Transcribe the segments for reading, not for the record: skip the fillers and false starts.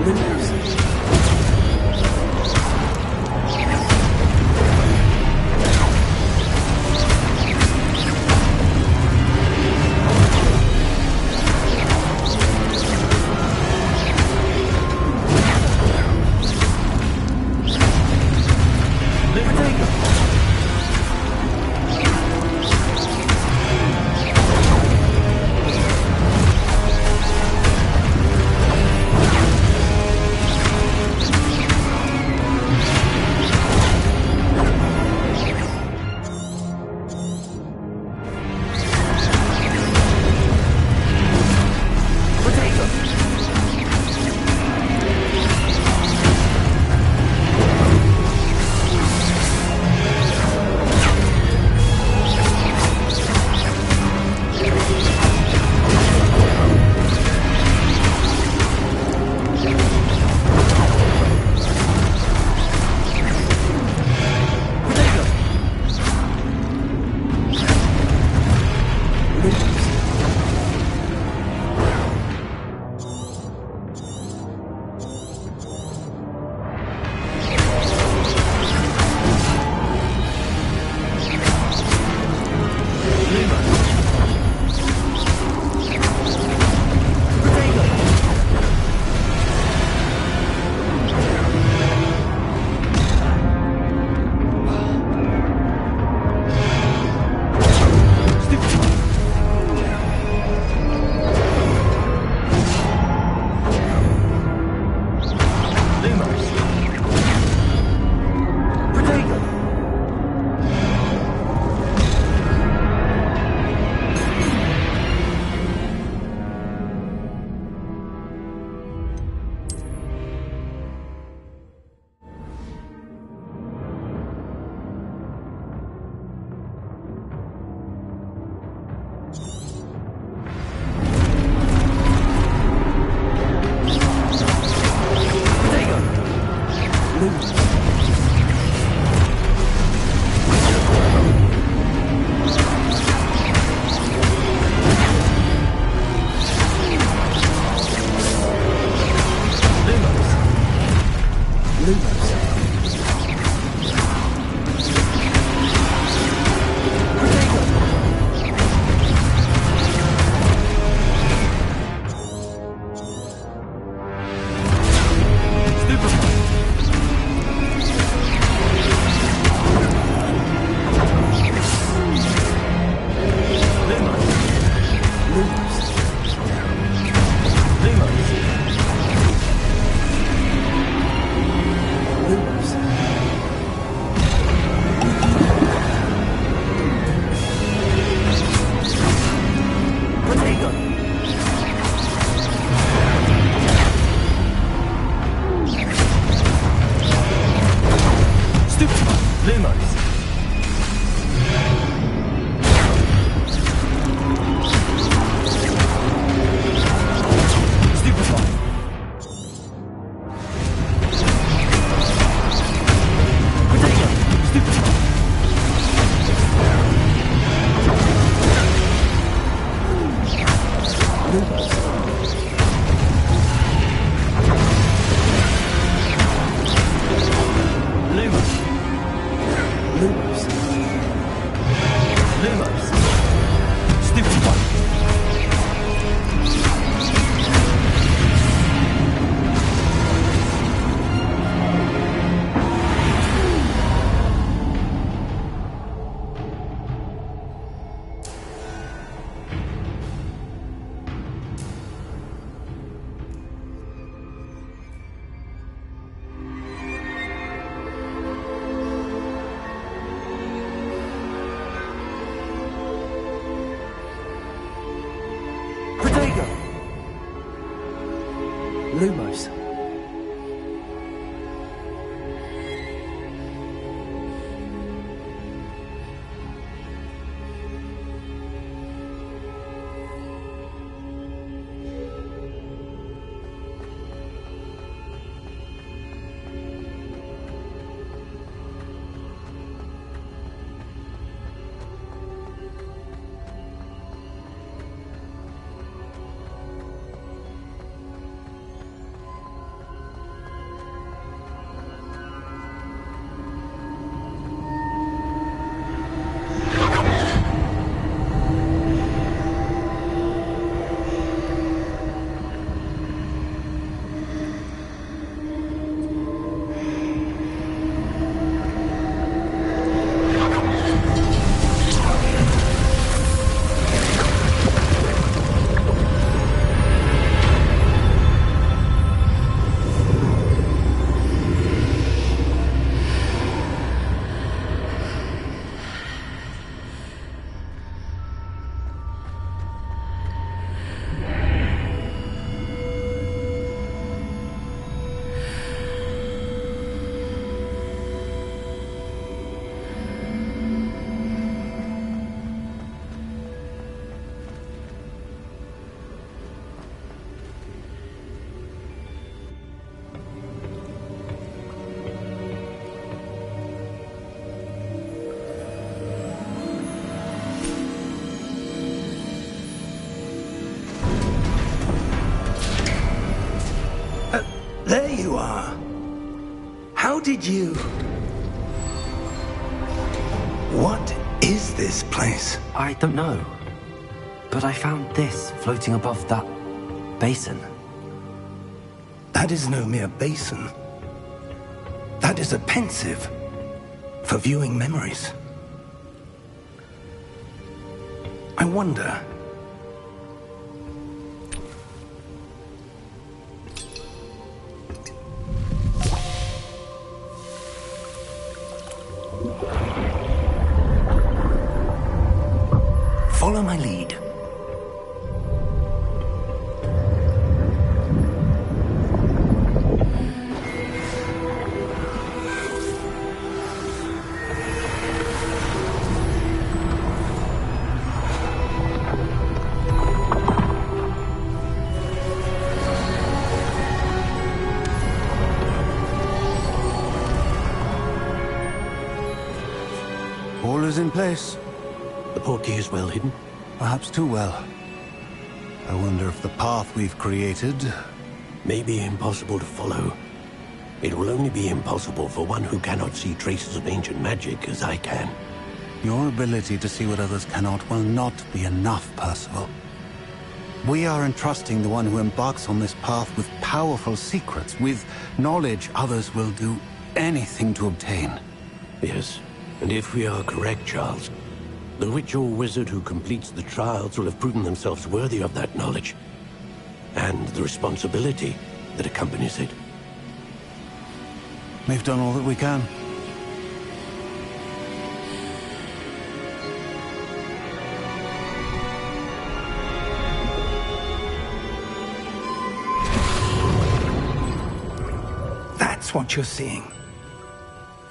Lumos. There you are. How did you... What is this place? I don't know. But I found this floating above that basin. That is no mere basin. That is a pensive for viewing memories. I wonder... Follow my lead. All is in place. The portkey is well hidden? Perhaps too well. I wonder if the path we've created... may be impossible to follow. It will only be impossible for one who cannot see traces of ancient magic as I can. Your ability to see what others cannot will not be enough, Percival. We are entrusting the one who embarks on this path with powerful secrets, with knowledge others will do anything to obtain. Yes, and if we are correct, Charles, the witch or wizard who completes the trials will have proven themselves worthy of that knowledge, and the responsibility that accompanies it. We've done all that we can. That's what you're seeing.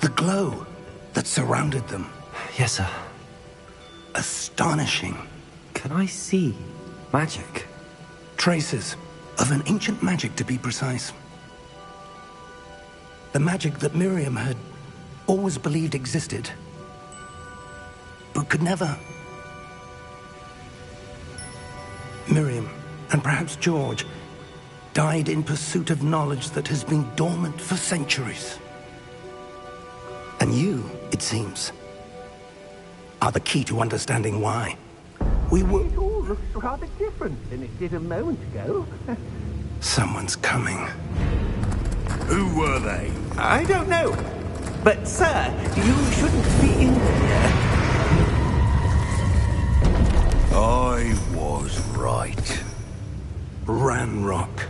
The glow that surrounded them. Yes, sir. Astonishing. Can I see magic? Traces of an ancient magic, to be precise. The magic that Miriam had always believed existed, but could never. Miriam, and perhaps George, died in pursuit of knowledge that has been dormant for centuries. And you, it seems, are the key to understanding why. We were... It all looks rather different than it did a moment ago. Someone's coming. Who were they? I don't know. But, sir, you shouldn't be in here. I was right. Ranrock.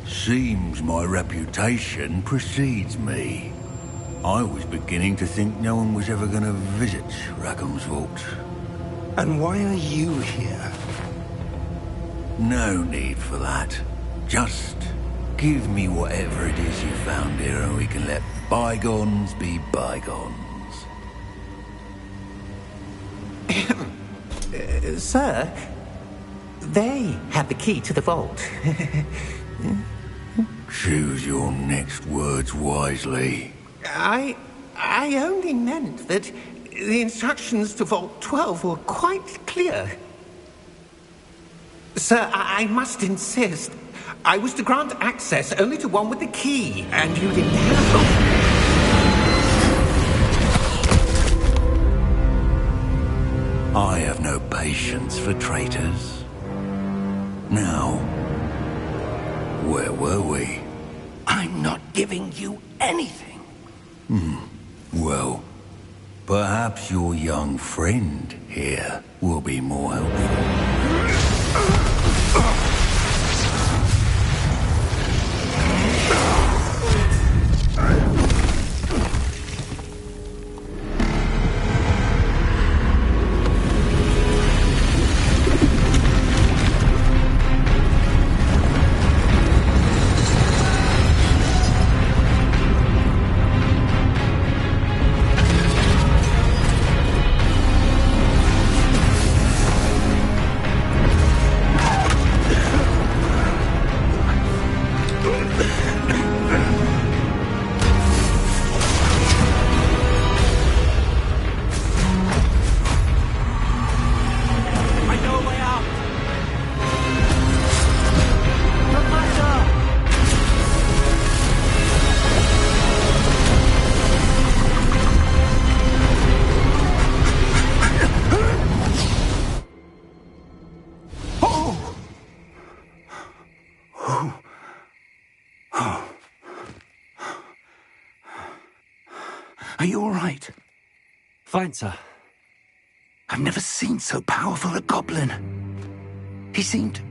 Seems my reputation precedes me. I was beginning to think no one was ever going to visit Rackham's vault. And why are you here? No need for that. Just give me whatever it is you found here and we can let bygones be bygones. Sir, they have the key to the vault. Choose your next words wisely. I only meant that the instructions to Vault 12 were quite clear. Sir, I must insist. I was to grant access only to one with the key, and you didn't have them. I have no patience for traitors. Now, where were we? I'm not giving you anything. Well, perhaps your young friend here will be more helpful. Oh. Are you all right? Fine, sir. I've never seen so powerful a goblin. He seemed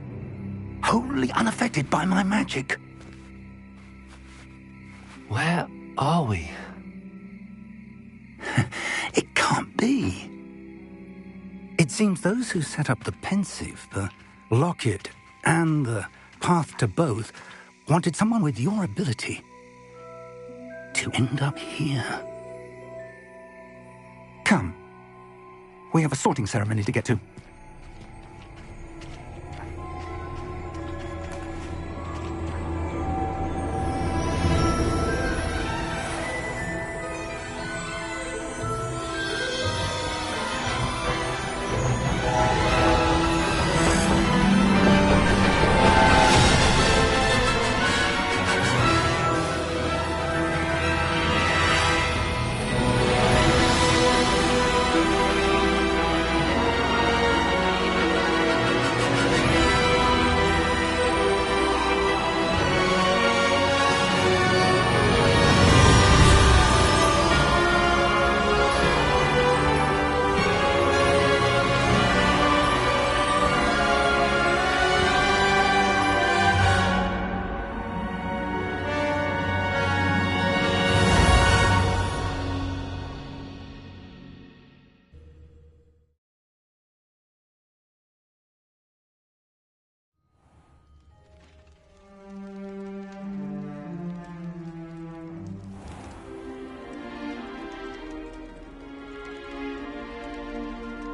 wholly unaffected by my magic. Where are we? It can't be. It seems those who set up the pensive, the locket, and the path to both wanted someone with your ability to end up here. Come. We have a sorting ceremony to get to.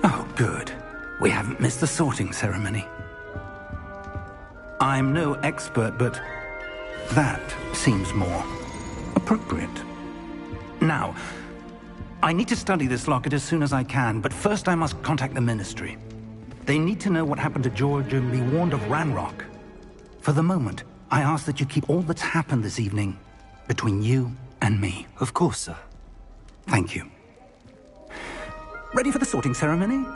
Oh, good. We haven't missed the sorting ceremony. I'm no expert, but that seems more appropriate. Now, I need to study this locket as soon as I can, but first I must contact the Ministry. They need to know what happened to George and be warned of Ranrock. For the moment, I ask that you keep all that's happened this evening between you and me. Of course, sir. Thank you. Ready for the sorting ceremony?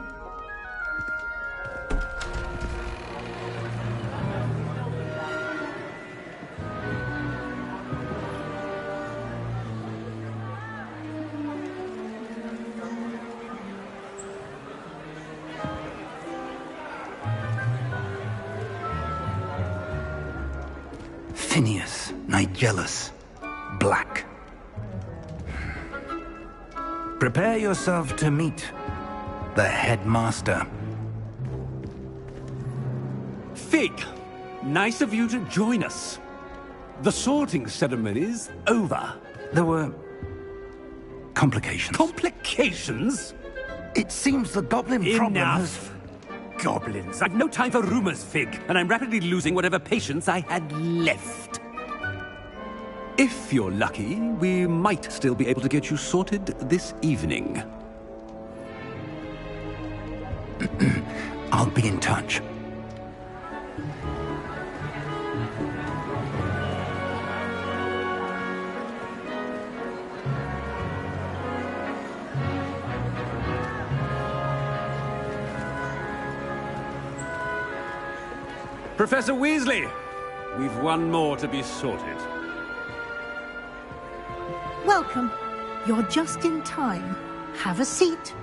Phineas, Nigellus, Black. Prepare yourself to meet the headmaster. Fig, nice of you to join us. The sorting ceremony's over. There were complications. Complications? It seems the goblin problem has... Enough. Goblins. I've no time for rumors, Fig, and I'm rapidly losing whatever patience I had left. If you're lucky, we might still be able to get you sorted this evening. I'll be in touch. Professor Weasley, we've one more to be sorted. Welcome. You're just in time. Have a seat.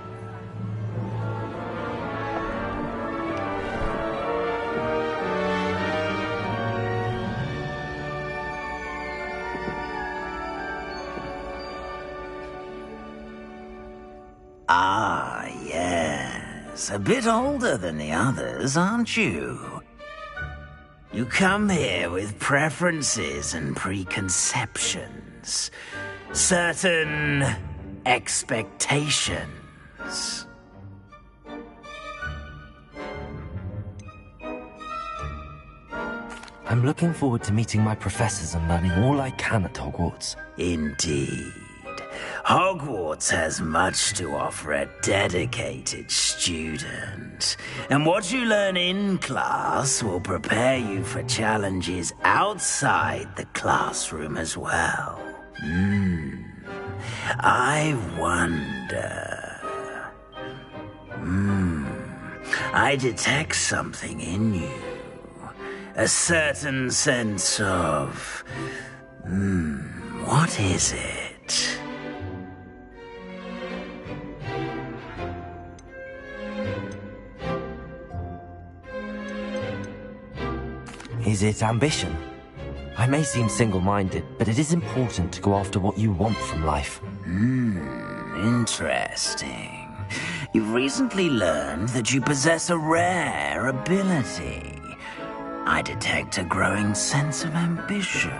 Ah, yes. A bit older than the others, aren't you? You come here with preferences and preconceptions. Certain expectations. I'm looking forward to meeting my professors and learning all I can at Hogwarts. Indeed. Hogwarts has much to offer a dedicated student. And what you learn in class will prepare you for challenges outside the classroom as well. I wonder... I detect something in you. A certain sense of... what is it? Is it ambition? I may seem single-minded, but it is important to go after what you want from life. Interesting. You've recently learned that you possess a rare ability. I detect a growing sense of ambition,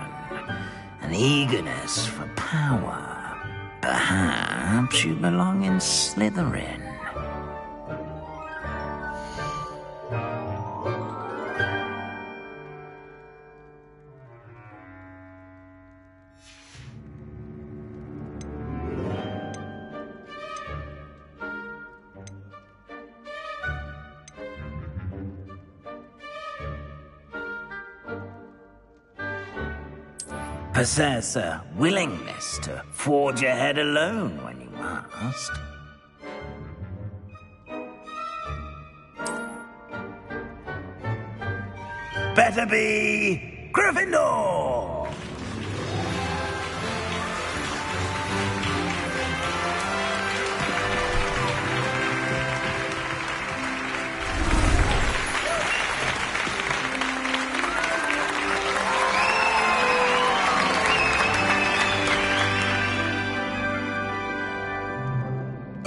an eagerness for power. Perhaps you belong in Slytherin. Possess a willingness to forge ahead alone when you must. Better be Gryffindor!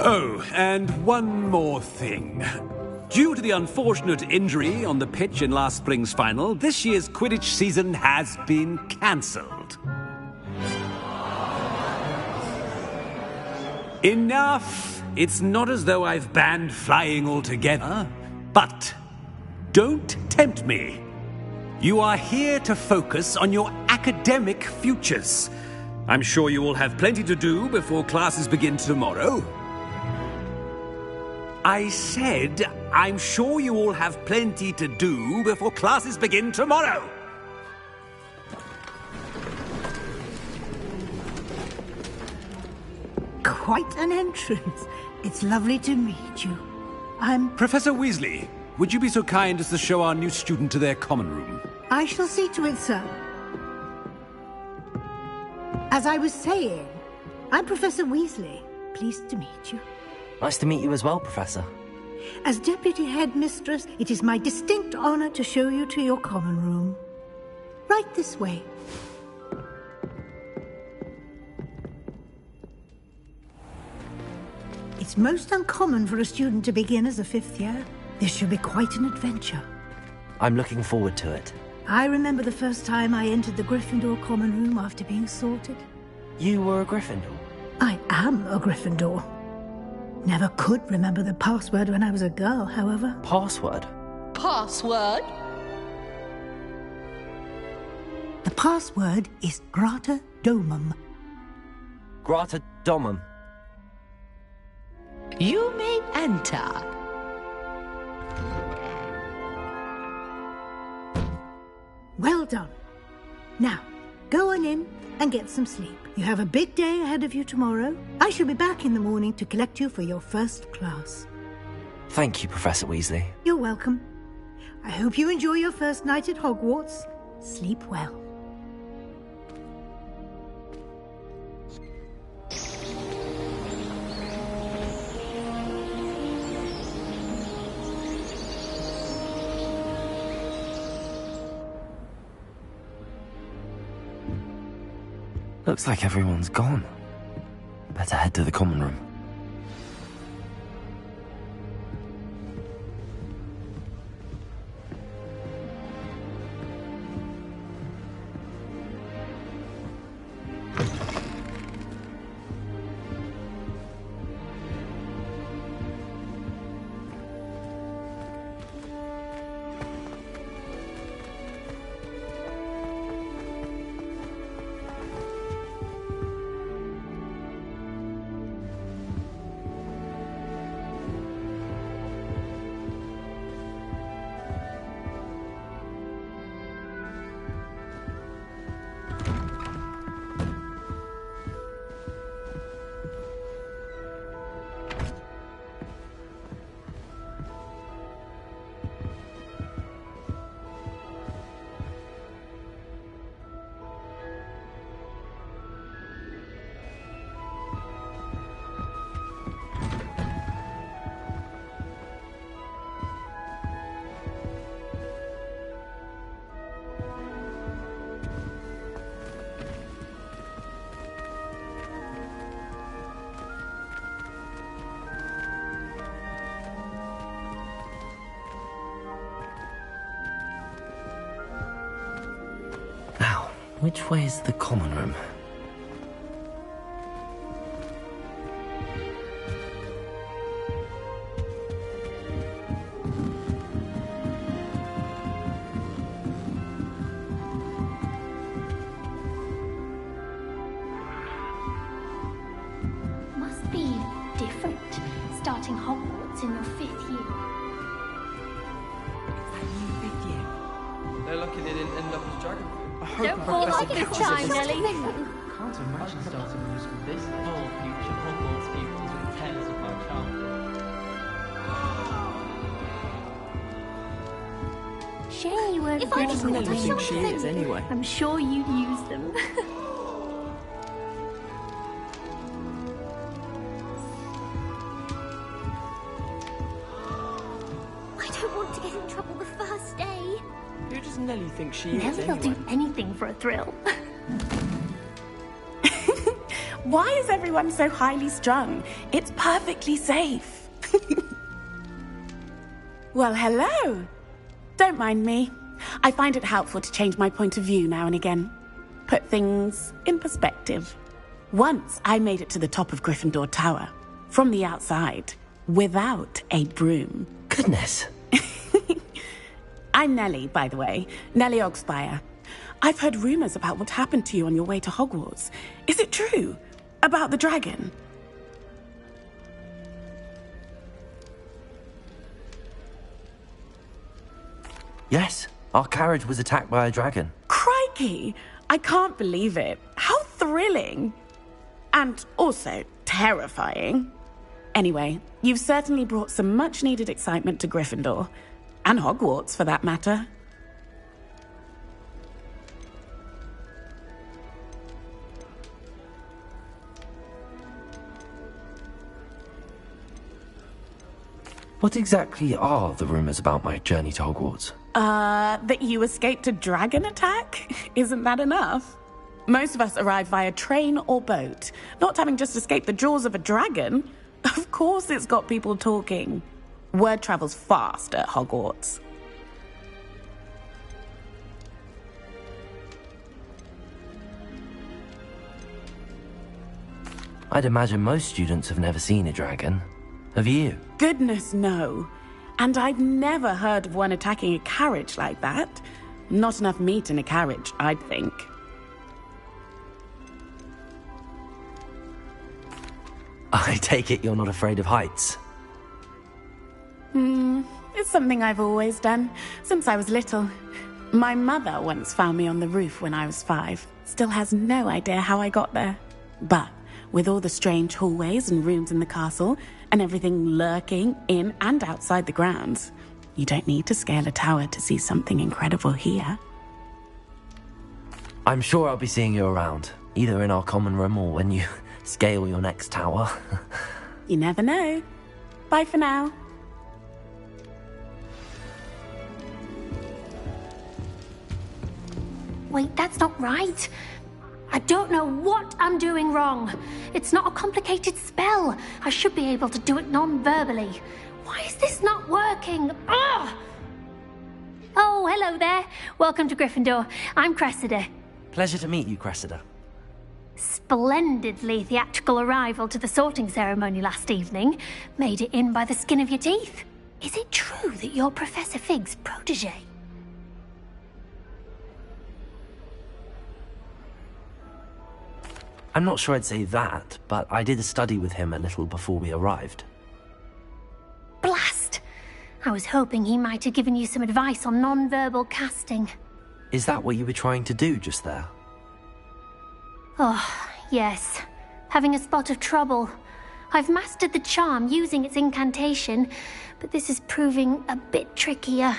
Oh, and one more thing. Due to the unfortunate injury on the pitch in last spring's final, this year's Quidditch season has been cancelled. Enough! It's not as though I've banned flying altogether, but don't tempt me. You are here to focus on your academic futures. I'm sure you will have plenty to do before classes begin tomorrow. I said, I'm sure you all have plenty to do before classes begin tomorrow. Quite an entrance. It's lovely to meet you. I'm... Professor Weasley, would you be so kind as to show our new student to their common room? I shall see to it, sir. As I was saying, I'm Professor Weasley. Pleased to meet you. Nice to meet you as well, Professor. As Deputy Headmistress, it is my distinct honor to show you to your common room. Right this way. It's most uncommon for a student to begin as a fifth year. This should be quite an adventure. I'm looking forward to it. I remember the first time I entered the Gryffindor common room after being sorted. You were a Gryffindor? I am a Gryffindor. Never could remember the password when I was a girl, however. Password? Password? The password is Grata Domum. Grata Domum. You may enter. Well done. Now, go on in and get some sleep. You have a big day ahead of you tomorrow. I shall be back in the morning to collect you for your first class. Thank you, Professor Weasley. You're welcome. I hope you enjoy your first night at Hogwarts. Sleep well. Looks like everyone's gone. Better head to the common room. Which way is the common room? Must be different, starting Hogwarts in your 5th year. They're lucky they didn't end up as dragon food. Don't fall like a time, Nelly. Can't imagine starting a new school this late. All future Hogwarts pupils with tales of my childhood. Shame you weren't Who does Nelly think she is, anyway? I'm sure you'd use them. I don't want to get in trouble the first day. Who does Nelly think she is, Nelly will anyway? do anything for a thrill. Why is everyone so highly strung? It's perfectly safe. Well, hello. Don't mind me. I find it helpful to change my point of view now and again. Put things in perspective. Once I made it to the top of Gryffindor Tower, from the outside, without a broom. Goodness. I'm Nellie, by the way. Nellie Ogspire. I've heard rumors about what happened to you on your way to Hogwarts. Is it true? About the dragon? Yes, our carriage was attacked by a dragon. Crikey! I can't believe it. How thrilling! And also terrifying. Anyway, you've certainly brought some much-needed excitement to Gryffindor. And Hogwarts, for that matter. What exactly are the rumors about my journey to Hogwarts? That you escaped a dragon attack? Isn't that enough? Most of us arrive via train or boat, not having just escaped the jaws of a dragon. Of course it's got people talking. Word travels fast at Hogwarts. I'd imagine most students have never seen a dragon. Have you? Goodness, no. And I've never heard of one attacking a carriage like that. Not enough meat in a carriage, I'd think. I take it you're not afraid of heights. It's something I've always done, since I was little. My mother once found me on the roof when I was 5. Still has no idea how I got there. But with all the strange hallways and rooms in the castle, and everything lurking in and outside the grounds, you don't need to scale a tower to see something incredible here. I'm sure I'll be seeing you around, either in our common room or when you scale your next tower. You never know. Bye for now. Wait, that's not right. I don't know what I'm doing wrong. It's not a complicated spell. I should be able to do it non-verbally. Why is this not working? Ugh! Oh, hello there. Welcome to Gryffindor. I'm Cressida. Pleasure to meet you, Cressida. Splendidly theatrical arrival to the sorting ceremony last evening. Made it in by the skin of your teeth. Is it true that you're Professor Fig's protege? I'm not sure I'd say that, but I did study with him a little before we arrived. Blast! I was hoping he might have given you some advice on non-verbal casting. Is that what you were trying to do just there? Oh, yes. Having a spot of trouble. I've mastered the charm using its incantation, but this is proving a bit trickier.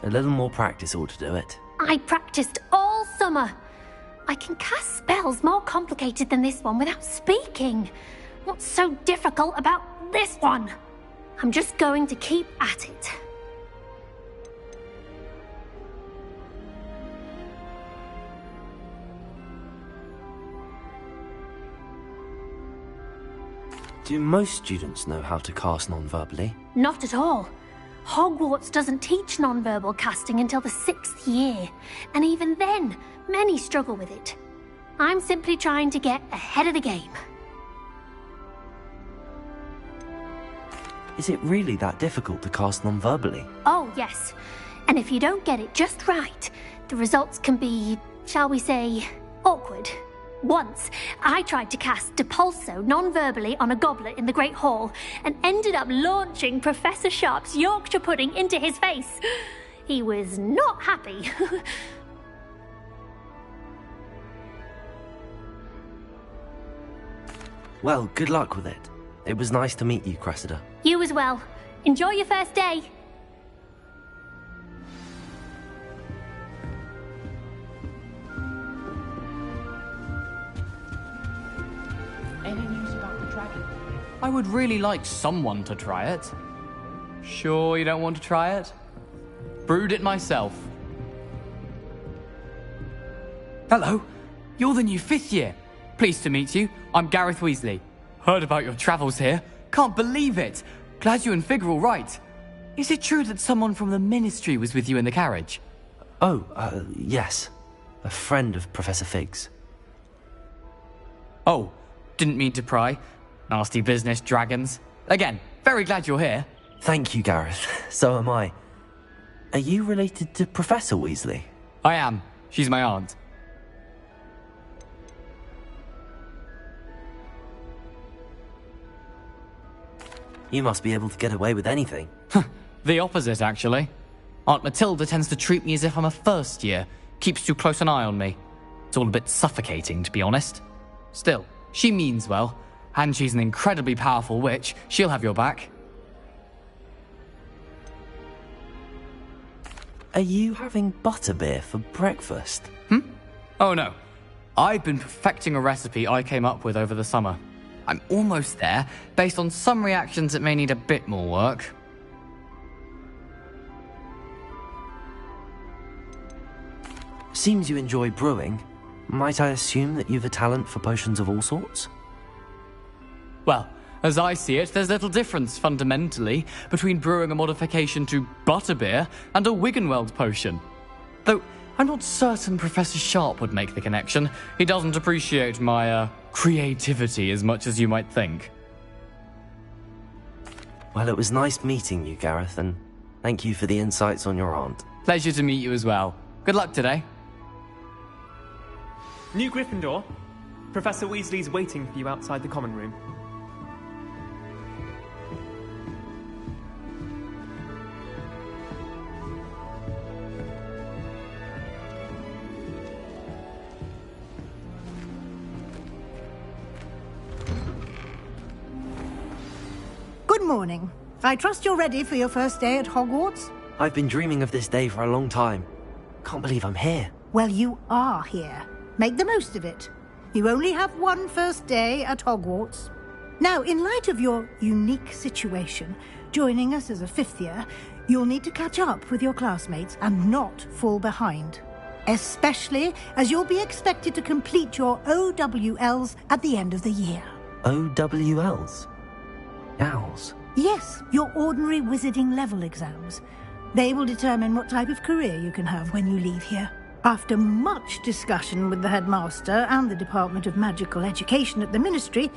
A little more practice ought to do it. I practiced all summer. I can cast spells more complicated than this one without speaking. What's so difficult about this one? I'm just going to keep at it. Do most students know how to cast non-verbally? Not at all. Hogwarts doesn't teach nonverbal casting until the 6th year, and even then, many struggle with it. I'm simply trying to get ahead of the game. Is it really that difficult to cast non-verbally? Oh, yes. And if you don't get it just right, the results can be, shall we say, awkward. Once, I tried to cast Depulso non-verbally on a goblet in the Great Hall and ended up launching Professor Sharp's Yorkshire pudding into his face. He was not happy. Well, good luck with it. It was nice to meet you, Cressida. You as well. Enjoy your first day. Any news about the dragon? I would really like someone to try it. Sure you don't want to try it? Brewed it myself. Hello, you're the new 5th year. Pleased to meet you. I'm Gareth Weasley. Heard about your travels here. Can't believe it. Glad you and Fig are all right. Is it true that someone from the Ministry was with you in the carriage? Oh, yes. A friend of Professor Fig's. Oh, didn't mean to pry. Nasty business, dragons. Again, very glad you're here. Thank you, Gareth. So am I. Are you related to Professor Weasley? I am. She's my aunt. You must be able to get away with anything. The opposite, actually. Aunt Matilda tends to treat me as if I'm a first year. Keeps too close an eye on me. It's all a bit suffocating, to be honest. Still, she means well. And she's an incredibly powerful witch. She'll have your back. Are you having butterbeer for breakfast? Oh no. I've been perfecting a recipe I came up with over the summer. I'm almost there. Based on some reactions, it may need a bit more work. Seems you enjoy brewing. Might I assume that you've a talent for potions of all sorts? Well, as I see it, there's little difference, fundamentally, between brewing a modification to butterbeer and a Wiggenweld potion. Though, I'm not certain Professor Sharp would make the connection. He doesn't appreciate my, creativity as much as you might think. Well, it was nice meeting you, Gareth, and thank you for the insights on your aunt. Pleasure to meet you as well. Good luck today. New Gryffindor. Professor Weasley's waiting for you outside the common room. Good morning. I trust you're ready for your first day at Hogwarts? I've been dreaming of this day for a long time. Can't believe I'm here. Well, you are here. Make the most of it. You only have one first day at Hogwarts. Now, in light of your unique situation, joining us as a 5th year, you'll need to catch up with your classmates and not fall behind. Especially as you'll be expected to complete your OWLs at the end of the year. OWLs? Owls? Yes, your ordinary wizarding level exams. They will determine what type of career you can have when you leave here. After much discussion with the headmaster and the Department of Magical Education at the Ministry,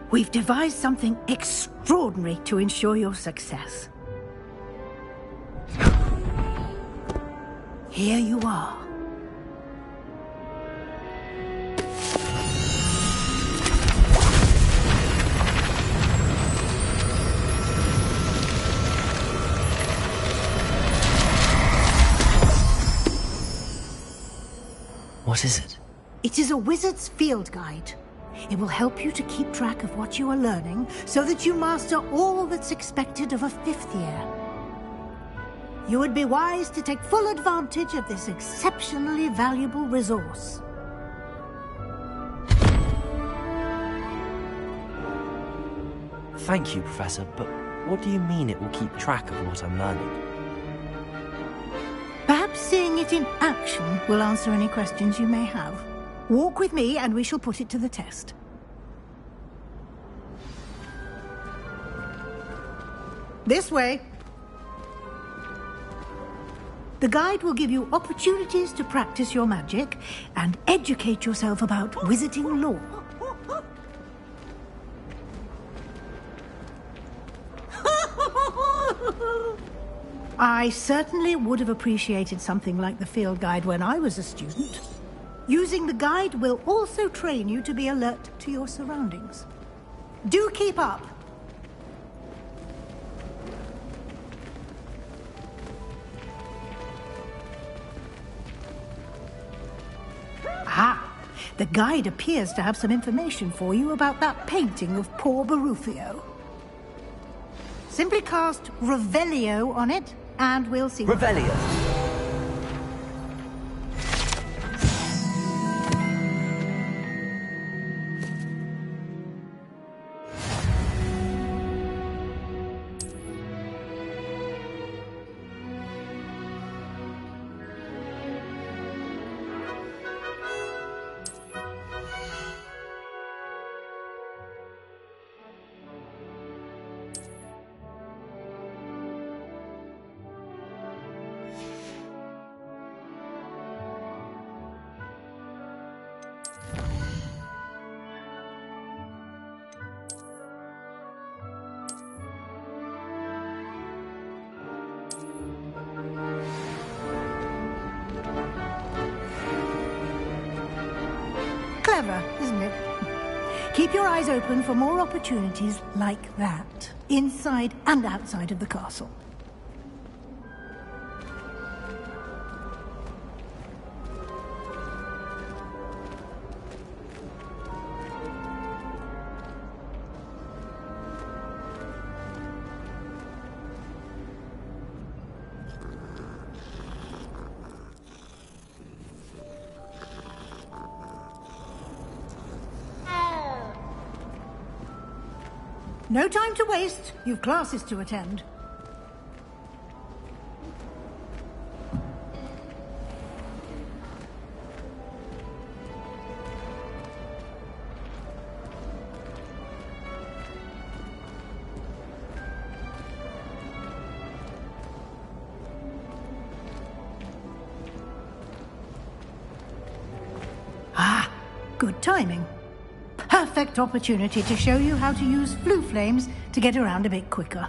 we've devised something extraordinary to ensure your success. Here you are. What is it? It is a wizard's field guide. It will help you to keep track of what you are learning so that you master all that's expected of a 5th year. You would be wise to take full advantage of this exceptionally valuable resource. Thank you, Professor, but what do you mean it will keep track of what I'm learning? Perhaps seeing it in action will answer any questions you may have. Walk with me and we shall put it to the test. This way. The guide will give you opportunities to practice your magic and educate yourself about wizarding lore. I certainly would have appreciated something like the field guide when I was a student. Using the guide will also train you to be alert to your surroundings. Do keep up. Ah, the guide appears to have some information for you about that painting of poor Barufio. Simply cast Revelio on it, and we'll see. Revelio. Clever, isn't it? Keep your eyes open for more opportunities like that, inside and outside of the castle. No time to waste. You've classes to attend. Ah, good timing. Perfect opportunity to show you how to use flue flames to get around a bit quicker.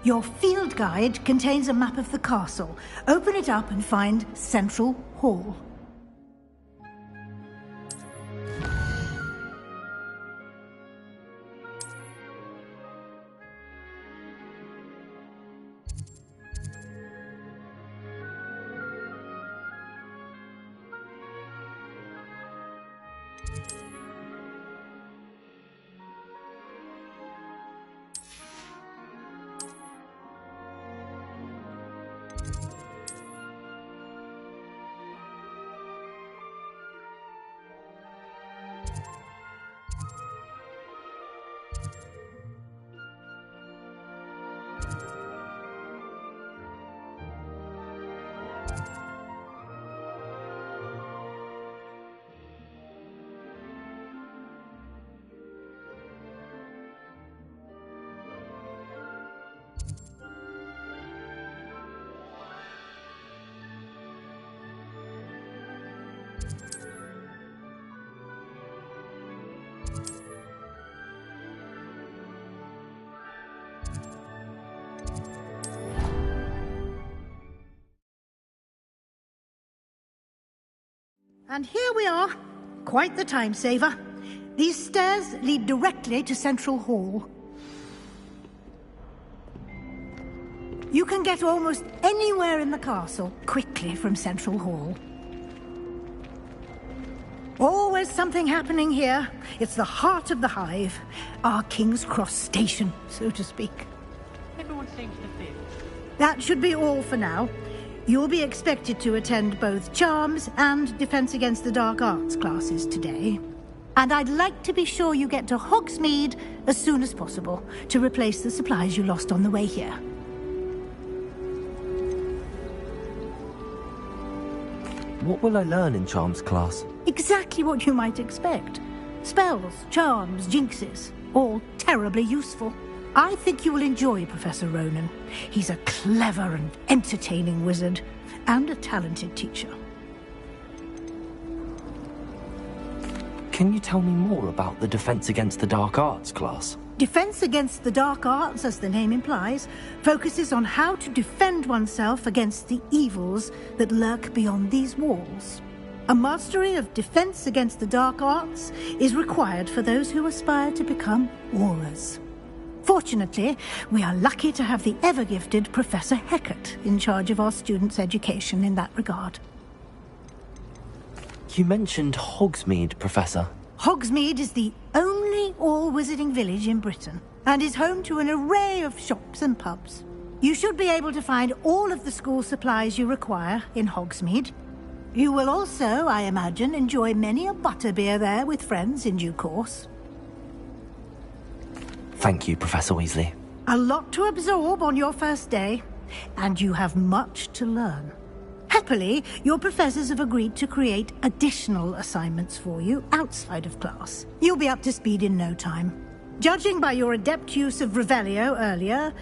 Your field guide contains a map of the castle. Open it up and find Central Hall. And here we are. Quite the time saver. These stairs lead directly to Central Hall. You can get almost anywhere in the castle quickly from Central Hall. Always something happening here. It's the heart of the hive. Our King's Cross station, so to speak. Everyone seems to fit. That should be all for now. You'll be expected to attend both Charms and Defense Against the Dark Arts classes today. And I'd like to be sure you get to Hogsmeade as soon as possible to replace the supplies you lost on the way here. What will I learn in Charms class? Exactly what you might expect. Spells, charms, jinxes, all terribly useful. I think you will enjoy Professor Ronan. He's a clever and entertaining wizard, and a talented teacher. Can you tell me more about the Defense Against the Dark Arts class? Defense Against the Dark Arts, as the name implies, focuses on how to defend oneself against the evils that lurk beyond these walls. A mastery of Defense Against the Dark Arts is required for those who aspire to become Aurors. Fortunately, we are lucky to have the ever-gifted Professor Hecat in charge of our students' education in that regard. You mentioned Hogsmeade, Professor. Hogsmeade is the only all-wizarding village in Britain, and is home to an array of shops and pubs. You should be able to find all of the school supplies you require in Hogsmeade. You will also, I imagine, enjoy many a butterbeer there with friends in due course. Thank you, Professor Weasley. A lot to absorb on your first day, and you have much to learn. Happily, your professors have agreed to create additional assignments for you outside of class. You'll be up to speed in no time. Judging by your adept use of Revelio earlier,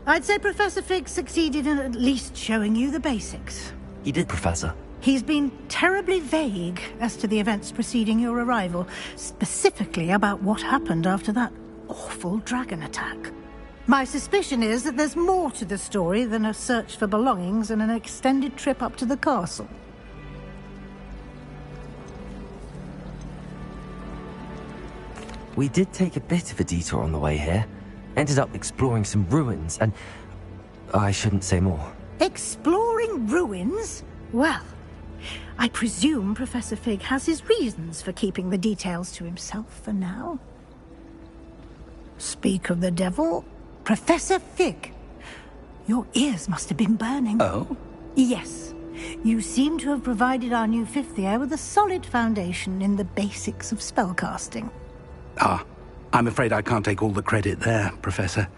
I'd say Professor Fig succeeded in at least showing you the basics. He did, Professor. He's been terribly vague as to the events preceding your arrival, specifically about what happened after that awful dragon attack. My suspicion is that there's more to the story than a search for belongings and an extended trip up to the castle. We did take a bit of a detour on the way here. Ended up exploring some ruins and... I shouldn't say more. Exploring ruins? Well, I presume Professor Fig has his reasons for keeping the details to himself for now. Speak of the devil, Professor Fig. Your ears must have been burning. Oh? Yes. You seem to have provided our new fifth year with a solid foundation in the basics of spellcasting. Ah, I'm afraid I can't take all the credit there, Professor.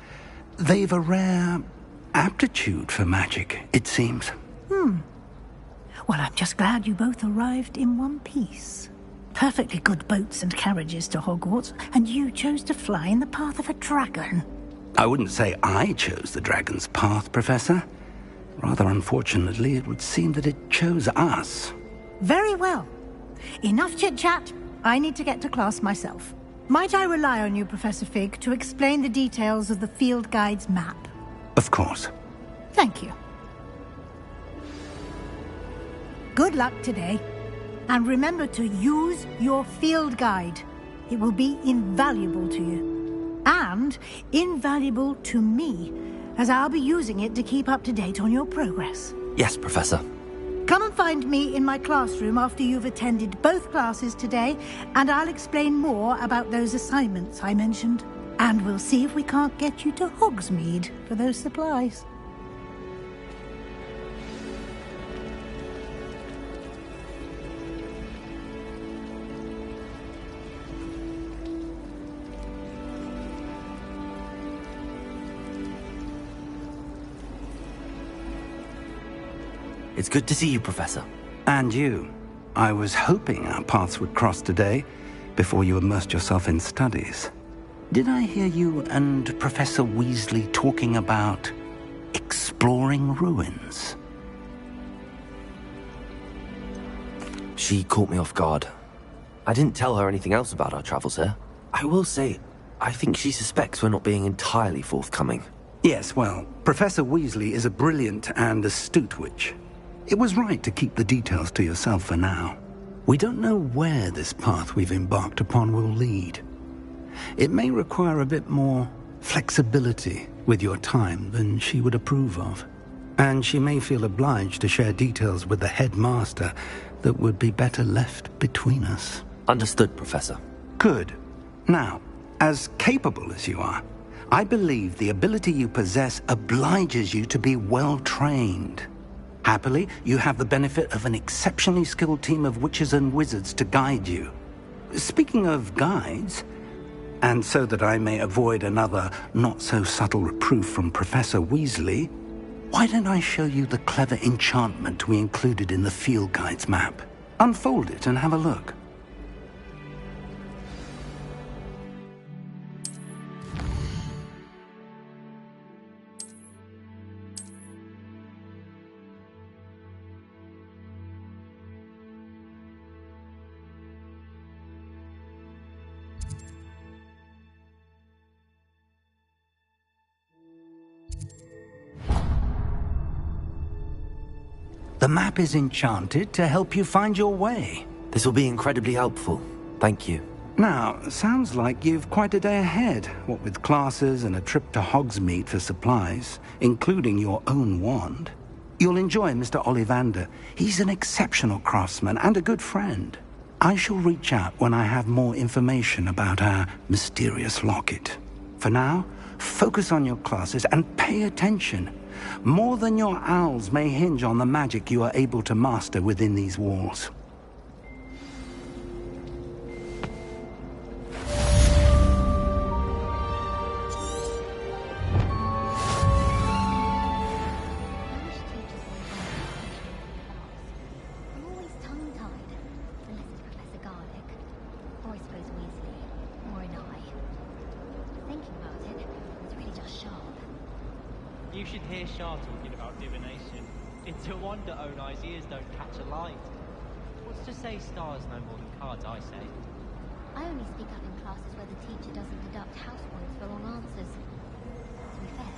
They've a rare aptitude for magic, it seems. Well, I'm just glad you both arrived in one piece. Perfectly good boats and carriages to Hogwarts, and you chose to fly in the path of a dragon. I wouldn't say I chose the dragon's path, Professor. Rather unfortunately, it would seem that it chose us. Very well. Enough chit-chat. I need to get to class myself. Might I rely on you, Professor Fig, to explain the details of the field guide's map? Of course. Thank you. Good luck today. And remember to use your field guide. It will be invaluable to you. And invaluable to me, as I'll be using it to keep up to date on your progress. Yes, Professor. Come and find me in my classroom after you've attended both classes today, and I'll explain more about those assignments I mentioned. And we'll see if we can't get you to Hogsmeade for those supplies. It's good to see you, Professor. And you. I was hoping our paths would cross today, before you immersed yourself in studies. Did I hear you and Professor Weasley talking about exploring ruins? She caught me off guard. I didn't tell her anything else about our travels here. I will say, I think she suspects we're not being entirely forthcoming. Yes, well, Professor Weasley is a brilliant and astute witch. It was right to keep the details to yourself for now. We don't know where this path we've embarked upon will lead. It may require a bit more flexibility with your time than she would approve of. And she may feel obliged to share details with the headmaster that would be better left between us. Understood, Professor. Good. Now, as capable as you are, I believe the ability you possess obliges you to be well-trained. Happily, you have the benefit of an exceptionally skilled team of witches and wizards to guide you. Speaking of guides, and so that I may avoid another not-so-subtle reproof from Professor Weasley, why don't I show you the clever enchantment we included in the field guide's map? Unfold it and have a look. The map is enchanted to help you find your way. This will be incredibly helpful. Thank you. Now, sounds like you've quite a day ahead, what with classes and a trip to Hogsmeade for supplies, including your own wand. You'll enjoy Mr. Ollivander. He's an exceptional craftsman and a good friend. I shall reach out when I have more information about our mysterious locket. For now, focus on your classes and pay attention. More than your owls may hinge on the magic you are able to master within these walls. You should hear Shah talking about divination. It's a wonder Onai's ears don't catch a light. What's to say stars no more than cards, I say? I only speak up in classes where the teacher doesn't deduct house points for wrong answers.